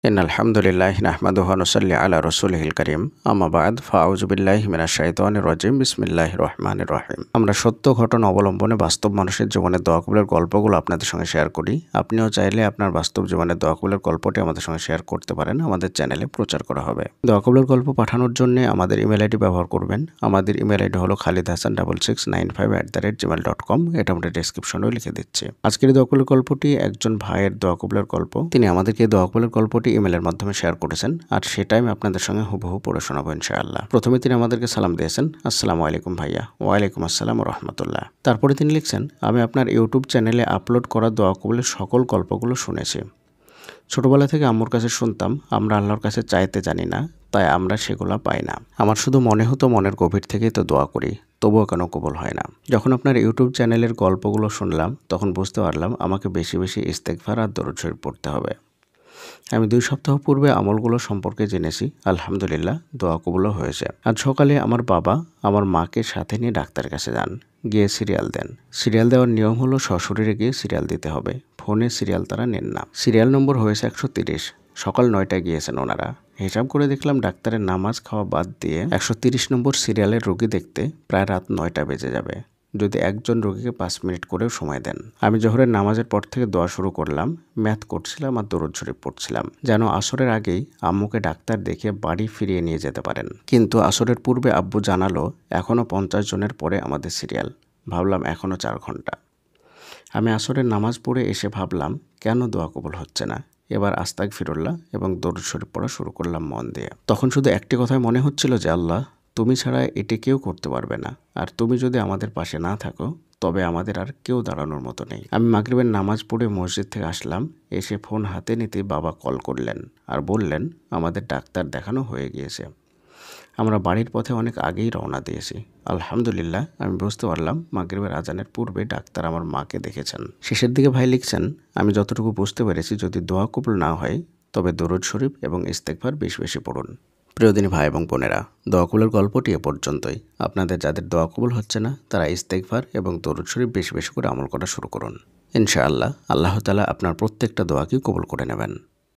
ইন্নাল হামদুলিল্লাহি নাহমাদুহু ওয়া নুসাল্লি আলা রাসূলিহিল কারীম আম্মা বা'দ ফাআউযু বিল্লাহি মিনাশ শাইতানির রাজীম বিসমিল্লাহির রহমানির রহিম। আমরা সত্য ঘটনা অবলম্বনে বাস্তব মানুষের জীবনের দোয়া কবুলের গল্পগুলো আপনাদের সঙ্গে শেয়ার করি। আপনিও চাইলে আপনার বাস্তব জীবনের দোয়া কবুলের গল্পটি আমাদের সঙ্গে শেয়ার করতে পারেন, আমাদের চ্যানেলে প্রচার করা হবে। দোয়া কবুলের গল্প পাঠানোর জন্য আমাদের ইমেল আইডি ব্যবহার করবেন। আমাদের ইমেল আইডি হলো khalidhasan6695@gmail.com। এটা আমরা ডেসক্রিপশনেও লিখে দিচ্ছি। আজকের দোয়া কবুলের গল্পটি একজন ভাইয়ের দোয়া কবুলের গল্প। তিনি আমাদেরকে দোয়া কবুলের গল্পটি ইমেলের মাধ্যমে শেয়ার করেছেন, আর সেটাই আমি আপনাদের সঙ্গে হুবহু পড়ে শোনাবো ইনশাআল্লাহ। প্রথমে তিনি আমাদেরকে সালাম দিয়েছেন, আসসালামু আলাইকুম ভাইয়া। ওয়ালাইকুম আসসালাম ওয়া রাহমাতুল্লাহ। তারপরে তিনি লিখছেন, আমি আপনার ইউটিউব চ্যানেলে আপলোড করা দোয়া কবুলের সকল গল্পগুলো শুনেছি। ছোটবেলা থেকে আম্মুর কাছে শুনতাম, আমরা আল্লাহর কাছে চাইতে জানি না, তাই আমরা সেগুলো পাই না। আমার শুধু মনে হতো মনের গভীর থেকেই তো দোয়া করি, তবুও কেন কবুল হয় না। যখন আপনার ইউটিউব চ্যানেলের গল্পগুলো শুনলাম, তখন বুঝতে পারলাম আমাকে বেশি বেশি ইস্তেগফার আর দরুদ শরীফ পড়তে হবে। আমি 2 সপ্তাহ পূর্বে আমলগুলো সম্পর্কে জেনেছি, আলহামদুলিল্লাহ দোয়া কবুলও হয়েছে। আজ সকালে আমার বাবা আমার মাকে সাথে নিয়ে ডাক্তারের কাছে যান, গিয়ে সিরিয়াল দেন। সিরিয়াল দেওয়ার নিয়ম হলো সশরীরে গিয়ে সিরিয়াল দিতে হবে, ফোনে সিরিয়াল তারা নেন না। সিরিয়াল নম্বর হয়েছে 130। সকাল 9টায় গিয়েছেন ওনারা। হিসাব করে দেখলাম ডাক্তারের নামাজ খাওয়া বাদ দিয়ে 130 নম্বর সিরিয়ালের রোগী দেখতে প্রায় রাত 9টা বেজে যাবে, যদি একজন রোগীকে 5 মিনিট করেও সময় দেন। আমি জোহরের নামাজের পর থেকে দোয়া শুরু করলাম, ম্যাথ করছিলাম আর দরুদ শরীফ পড়ছিলাম, যেন আসরের আগেই আম্মুকে ডাক্তার দেখে বাড়ি ফিরিয়ে নিয়ে যেতে পারেন। কিন্তু আসরের পূর্বে আব্বু জানালো এখনও 50 জনের পরে আমাদের সিরিয়াল। ভাবলাম এখনও 4 ঘন্টা। আমি আসরের নামাজ পড়ে এসে ভাবলাম কেন দোয়া কবুল হচ্ছে না। এবার আস্তাগফিরুল্লাহ এবং দরুদ শরীফ পড়া শুরু করলাম মন দিয়ে। তখন শুধু একটি কথাই মনে হচ্ছিল যে আল্লাহ, তুমি ছাড়া এটি কেউ করতে পারবে না, আর তুমি যদি আমাদের পাশে না থাকো তবে আমাদের আর কেউ দাঁড়ানোর মতো নেই। আমি মাগরিবের নামাজ পড়ে মসজিদ থেকে আসলাম, এসে ফোন হাতে নিতে বাবা কল করলেন আর বললেন আমাদের ডাক্তার দেখানো হয়ে গিয়েছে। আমরা বাড়ির পথে অনেক আগেই রওনা দিয়েছি। আলহামদুলিল্লাহ আমি বুঝতে পারলাম মাগরিবের আজানের পূর্বে ডাক্তার আমার মাকে দেখেছেন। শেষের দিকে ভাই লিখছেন, আমি যতটুকু বুঝতে পেরেছি যদি দোয়া কবুল না হয় তবে দরুদ শরীফ এবং ইস্তেগফার বেশি বেশি পড়ুন। প্রিয়দিনী ভাই এবং বোনেরা, দোয়া কবুলের গল্পটি এ পর্যন্তই। আপনাদের যাদের দোয়া কবুল হচ্ছে না তারা ইস্তেগফার এবং দরুদ শরীফ বেশি বেশি করে আমল করা শুরু করুন। ইনশাআল্লাহ আল্লাহ তাআলা আপনার প্রত্যেকটা দোয়াকেই কবুল করে নেবেন।